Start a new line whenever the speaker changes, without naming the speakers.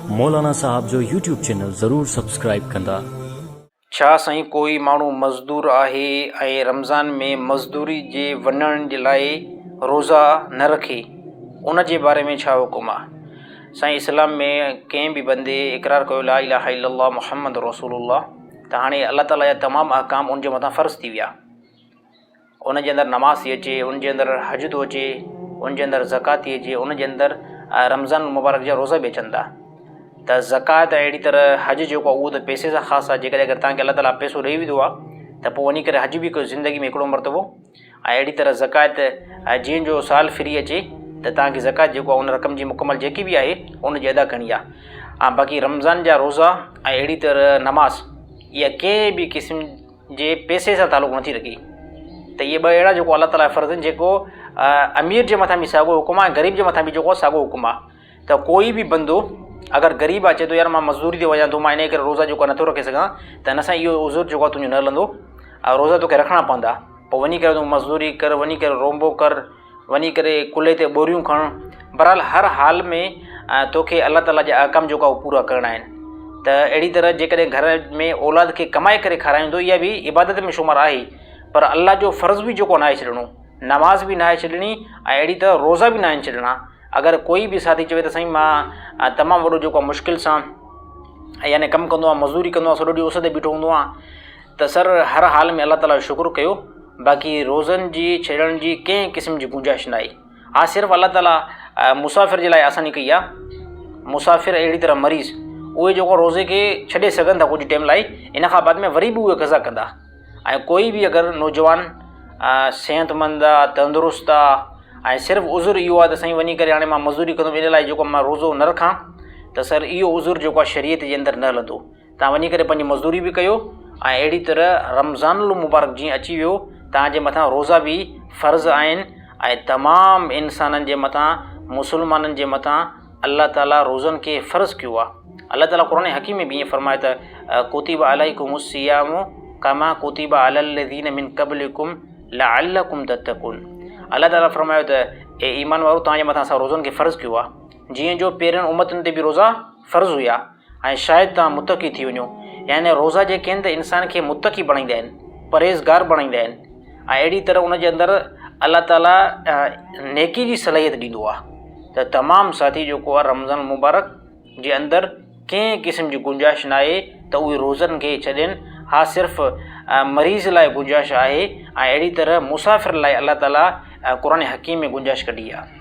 मौलाना साहब जो YouTube channel ज़रूर subscribe कंदा।
छा साईं कोई माण्हू मज़दूर आहे ऐं रमज़ान में मज़दूरी जे वञण जे लाइ रोज़ा न रखे, उन जे बारे में छा हुकुम आहे? साईं इस्लाम में कंहिं बि बंदे इक़रार कयो ला इलाहा इल्लल्लाह मुहम्मद रसूलुल्लाह, त हाणे अल्लाह ताला जा तमामु अहकाम उन जे मथां फ़र्ज़ थी विया। उन जे अंदरि नमाज़ थी अचे, उन जे अंदरि हज थो अचे, उन जे अंदरि ज़कात थी अचे, उन जे अंदरि रमज़ान मुबारक जा रोज़ा बि अचनि था। त ज़कात अहिड़ी तरह हज जेको आहे उहो त पैसे सां ख़ासि आहे। जेकॾहिं अगरि तव्हांखे अल्लाह ताला पैसो ॾेई विधो आहे त पोइ वञी करे हज बि कयो ज़िंदगी में हिकिड़ो मरतबो। ऐं अहिड़ी तरह ज़कात जीअं जो साल फ्री अचे त तव्हांखे ज़कात जेको आहे उन रक़म जी मुकमल जेकी बि आहे उन जी अदा करणी आहे। ऐं बाक़ी रमज़ान जा रोज़ा ऐं अहिड़ी तरह नमाज़ इहा कंहिं बि क़िस्म जे पैसे सां तालुक़ु नथी रखी। त इहे ॿ अहिड़ा जेको अल्लाह ताला फ़र्ज़ आहिनि, जेको अमीर जे मथां बि साॻियो हुकुम आहे, ग़रीब जे मथां बि जेको आहे साॻियो हुकुम आहे। त कोई बि बंदो अगरि ग़रीब अचे थो यार मां मज़दूरी ते वञा थो, मां इन करे रोज़ा जेको आहे नथो रखे सघां, त हिन सां इहो उज़ुर जेको आहे तुंहिंजो न हलंदो। रोज़ा तोखे रखणा पवंदा। पोइ वञी करे तूं मज़दूरी कर, वञी करे रोंबो कर, वञी करे कुल्हे ते ॿोरियूं खण, बहरहाल हर हाल में तोखे अल्लाह ताला जा अहकाम जेको आहे उहे पूरा करणा आहिनि। त अहिड़ी तरह जेकॾहिं घर में औलाद खे कमाए करे खाराईंदो, इहा बि इबादत में शुमार आहे, पर अल्लाह जो फ़र्ज़ु बि जेको न आहे छॾिणो, नमाज़ बि न आहे छॾिणी, ऐं अहिड़ी तरह रोज़ा बि न आहिनि छॾिणा। अगरि कोई बि साथी चवे त साईं मां तमामु वॾो जेको आहे मुश्किल सां यानी कमु कंदो आहे, मज़दूरी कंदो आहे, सॼो ॾींहुं उस ते बीठो हूंदो आहे, त सर हर हाल में अल्लाह ताला जो शुक्र कयो, बाक़ी रोज़नि जी छॾण जी कंहिं क़िस्म जी गुंजाइश न आहे। हा सिर्फ़ु अल्लाह ताला मुसाफ़िर जे लाइ आसानी कई आहे। मुसाफ़िर अहिड़ी तरह मरीज़ उहे जेको रोज़े खे छॾे सघनि था कुझु टाइम लाइ, इन खां बाद में वरी बि उहे क़ज़ा कंदा। ऐं कोई बि अगरि नौजवान सिहतमंद आहे, तंदुरुस्त आहे, ऐं सिर्फ़ु उज़ुर इहो आहे त साईं वञी करे हाणे मां मज़दूरी कंदुमि, इन लाइ जेको मां रोज़ो न रखां, त सर इहो उज़ुर जेको आहे शरीयत जे अंदरि न हलंदो। तव्हां वञी करे पंहिंजी मज़दूरी बि कयो, ऐं अहिड़ी तरह रमज़ानुल मुबारक जीअं अची वियो, तव्हांजे मथां रोज़ा बि फ़र्ज़ु आहिनि। ऐं तमामु इंसाननि जे मथां, मुस्लमाननि जे मथां अल्लाह ताला रोज़नि खे फ़र्ज़ु कयो आहे। अल्लाह ताला क़ुरान हकीम में बि ईअं फ़रमाए त कुतिबा अलैकुमुस सियामु कमा कुतिबा अलल लज़ीन मिन क़ब्लिकुम लअल्लकुम तत्तक़ून। अल्लाह ताला फ़रमायो त ए ईमान वारो, तव्हांजे मथां असां रोज़नि खे फ़र्ज़ु कयो आहे, जीअं जो पहिरियों उम्मतुनि ते बि रोज़ा फ़र्ज़ु हुया, ऐं शायदि तव्हां मुतक़ी थी वञो। यानी रोज़ा जेके आहिनि त इंसान खे मुतक़ी बणाईंदा आहिनि, परहेज़गार बणाईंदा आहिनि। ऐं अहिड़ी तरह उन जे अंदरि अल्लाह ताला नेकी जी सलाहियत ॾींदो आहे। त तमामु साथी जेको आहे रमज़ान मुबारक जे अंदरि कंहिं क़िस्म जी गुंजाइश न आहे त उहे रोज़नि खे छॾनि। हा सिर्फ़ु मरीज़ लाइ गुंजाइश आहे, ऐं अहिड़ी तरह मुसाफ़िर लाइ अल्लाह ताला क़ुरान हकीम में गुंजाइश कढी आहे।